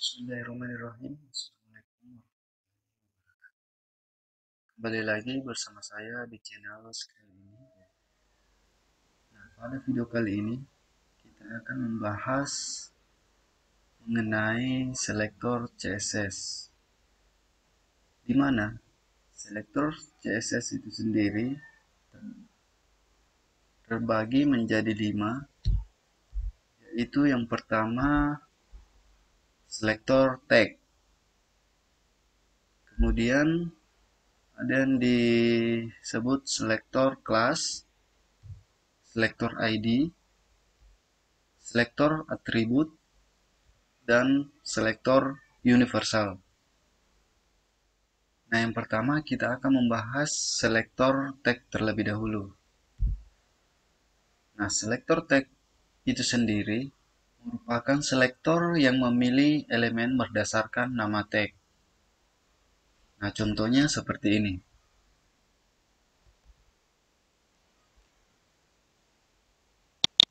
Bismillahirrahmanirrahim. Assalamualaikum. Kembali lagi bersama saya di channel Screen ini. Nah, pada video kali ini kita akan membahas mengenai selektor CSS. Di mana selektor CSS itu sendiri terbagi menjadi 5, yaitu yang pertama selektor tag. Kemudian ada yang disebut selektor class, selektor ID, selektor atribut, dan selektor universal. Nah, yang pertama kita akan membahas selektor tag terlebih dahulu. Nah, selektor tag itu sendiri merupakan selektor yang memilih elemen berdasarkan nama tag. Nah, contohnya seperti ini.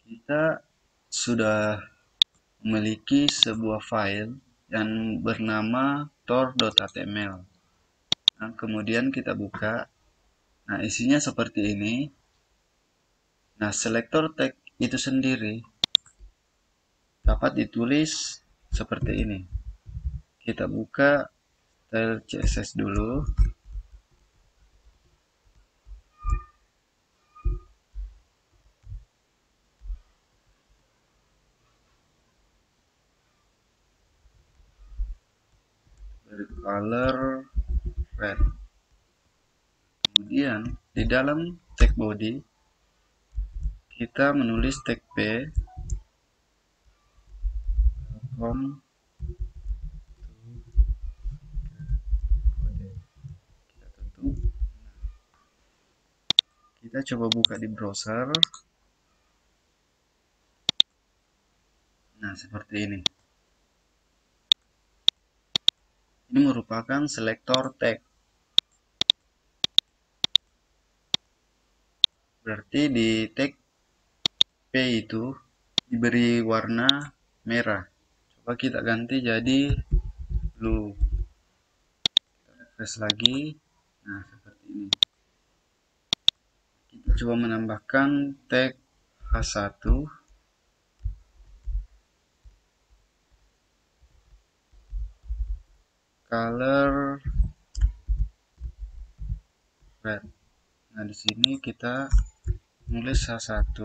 Kita sudah memiliki sebuah file yang bernama tor.html. Nah, kemudian kita buka. Nah, isinya seperti ini. Nah, selektor tag itu sendiri dapat ditulis seperti ini. Kita buka style CSS dulu. Color red. Kemudian di dalam tag body kita menulis tag P kita coba buka di browser. Nah, seperti ini. Ini merupakan selektor tag. Berarti di tag P itu diberi warna merah. Coba kita ganti jadi blue. Kita refresh lagi. Nah, seperti ini. Kita coba menambahkan tag H1. Color red. Nah, di sini kita nulis H1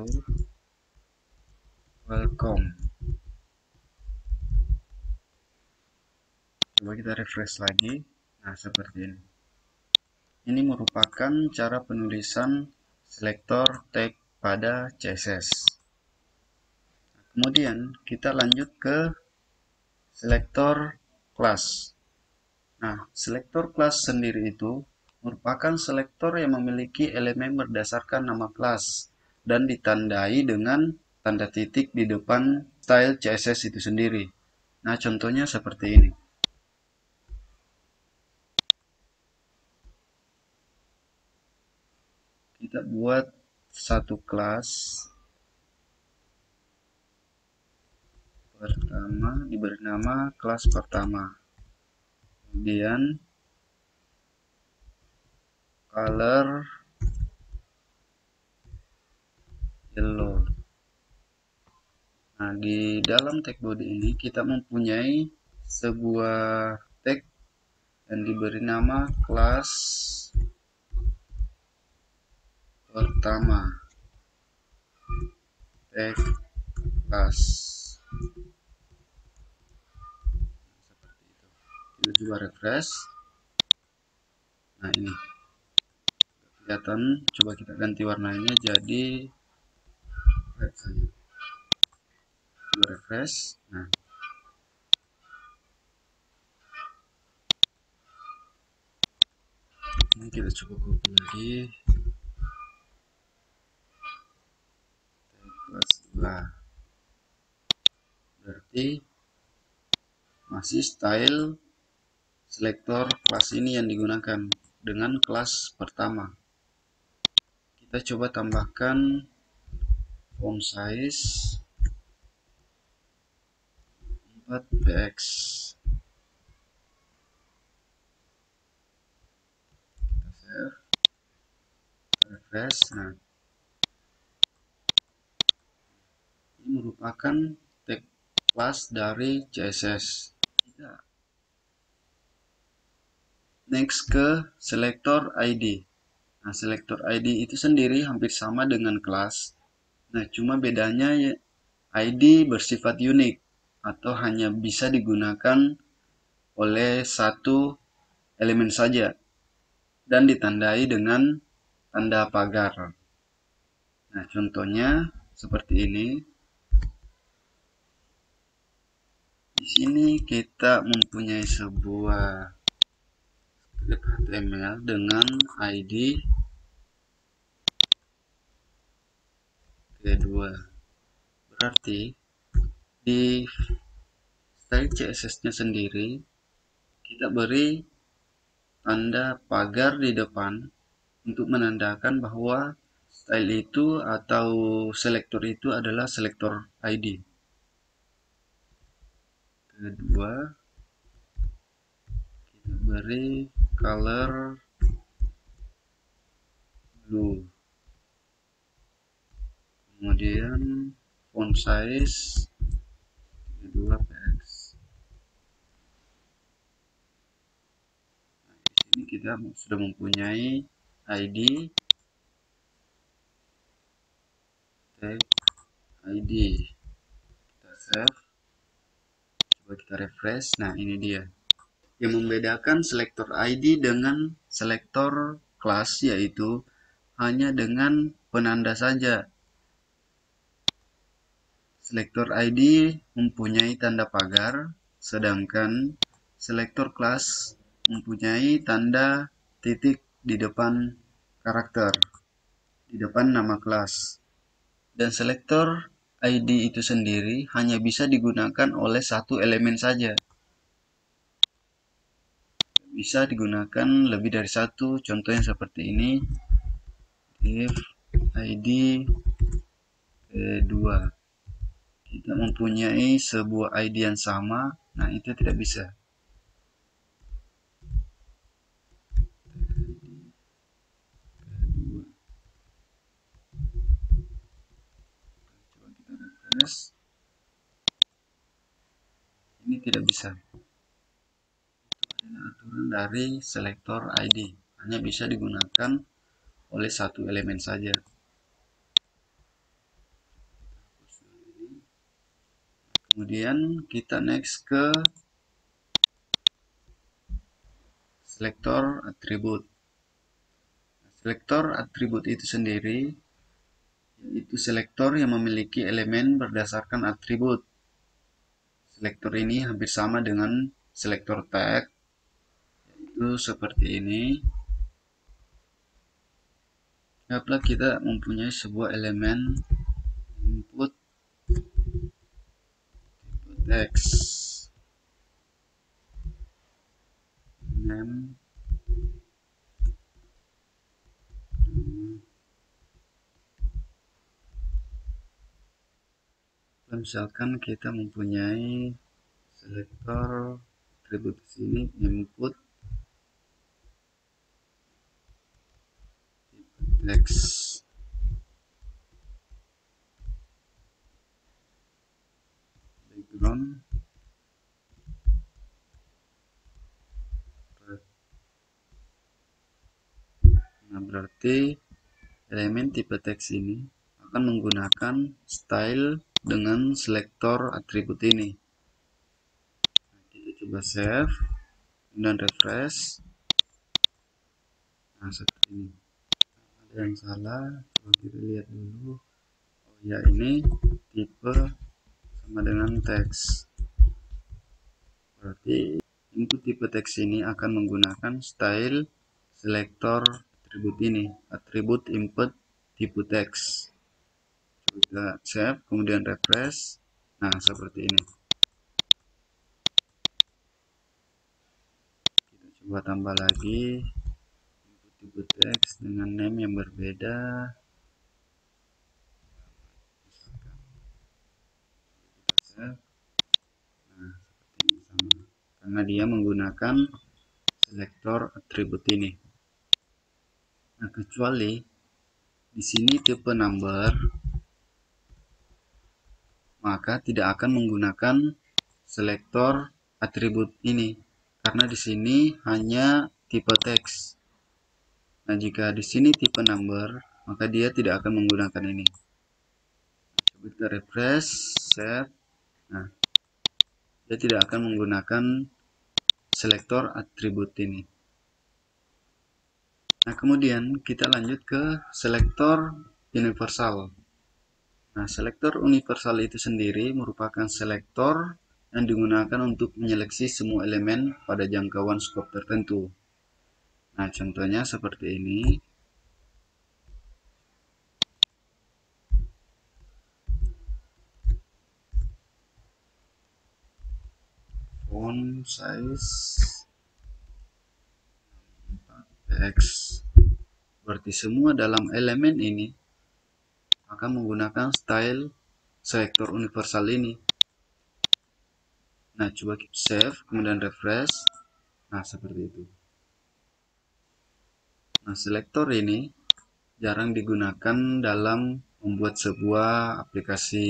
welcome. Coba kita refresh lagi. Nah, seperti ini. Ini merupakan cara penulisan selektor tag pada CSS. Kemudian kita lanjut ke selektor class. Nah, selektor class sendiri itu merupakan selektor yang memiliki elemen berdasarkan nama kelas dan ditandai dengan tanda titik di depan style CSS itu sendiri. Nah, contohnya seperti ini. Kita buat satu kelas pertama, diberi nama kelas pertama. Kemudian color yellow. Nah, di dalam tag body ini kita mempunyai sebuah tag yang diberi nama kelas pertama. Tag kelas. Seperti itu. Kita coba refresh. Nah, ini kelihatan. Coba kita ganti warnanya jadi red saja. Coba refresh. Nah, ini kita coba copy lagi. Kelas 2. Berarti masih style selektor kelas ini yang digunakan dengan kelas pertama. Kita coba tambahkan font size 4 px. refresh. Nah, ini merupakan tag class dari CSS. Kita next ke selector ID. Nah, selector ID itu sendiri hampir sama dengan kelas. Nah, cuma bedanya ID bersifat unik atau hanya bisa digunakan oleh satu elemen saja dan ditandai dengan tanda pagar. Nah, contohnya seperti ini. Di sini kita mempunyai sebuah HTML dengan ID kedua. Berarti di style CSS-nya sendiri kita beri tanda pagar di depan untuk menandakan bahwa style itu atau selektor itu adalah selektor ID. Kedua, kita beri color blue. Kemudian font size 32 px. Nah, di sini kita sudah mempunyai ID, tag ID. Kita save. Coba kita refresh. Nah, ini dia. Yang membedakan selektor ID dengan selektor kelas yaitu hanya dengan penanda saja. Selektor ID mempunyai tanda pagar, sedangkan selektor kelas mempunyai tanda titik di depan karakter, di depan nama kelas. Dan selektor ID itu sendiri hanya bisa digunakan oleh satu elemen saja. Bisa digunakan lebih dari satu, contohnya seperti ini. If ID kedua. Kita mempunyai sebuah ID yang sama, nah itu tidak bisa. Coba kita refresh. Ini tidak bisa. Itu adalah aturan dari selektor ID, hanya bisa digunakan oleh satu elemen saja. Kemudian kita next ke selektor atribut. Selektor atribut itu sendiri yaitu selektor yang memiliki elemen berdasarkan atribut. Selektor ini hampir sama dengan selektor tag, yaitu seperti ini. Apabila kita mempunyai sebuah elemen input text name, misalkan kita mempunyai selektor atribut di sini input text background nah berarti elemen tipe teks ini akan menggunakan style dengan selektor atribut ini. Nah, kita coba save dan refresh. Nah seperti ini. Ada yang salah, coba kita lihat dulu. Oh ya, ini tipe sama dengan teks. Berarti input tipe teks ini akan menggunakan style selektor atribut ini, atribut input tipe teks. Kita save, kemudian refresh. Nah seperti ini. Kita coba tambah lagi input tipe teks dengan name yang berbeda. Misalkan kita save. Nah seperti ini sama, karena dia menggunakan selektor atribut ini. Nah kecuali di sini tipe number, maka tidak akan menggunakan selektor atribut ini karena di sini hanya tipe teks. Nah, jika di sini tipe number, maka dia tidak akan menggunakan ini. Coba kita refresh, save. Nah, dia tidak akan menggunakan selektor atribut ini. Nah, kemudian kita lanjut ke selektor universal. Nah, selektor universal itu sendiri merupakan selektor yang digunakan untuk menyeleksi semua elemen pada jangkauan skop tertentu. Nah, contohnya seperti ini. Font size text. Berarti semua dalam elemen ini akan menggunakan style selektor universal ini. Nah, coba kita save, kemudian refresh. Nah, seperti itu. Nah, selektor ini jarang digunakan dalam membuat sebuah aplikasi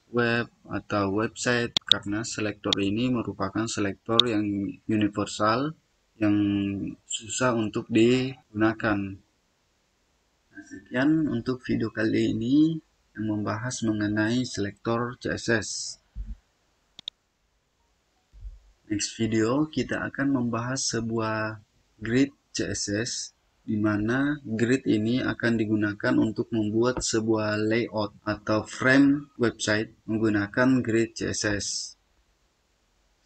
web atau website karena selektor ini merupakan selektor yang universal yang susah untuk digunakan. Nah, sekian untuk video kali ini yang membahas mengenai selektor CSS. Next video kita akan membahas sebuah grid CSS di mana grid ini akan digunakan untuk membuat sebuah layout atau frame website menggunakan grid CSS.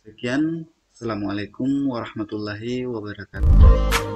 Sekian, Assalamualaikum warahmatullahi wabarakatuh.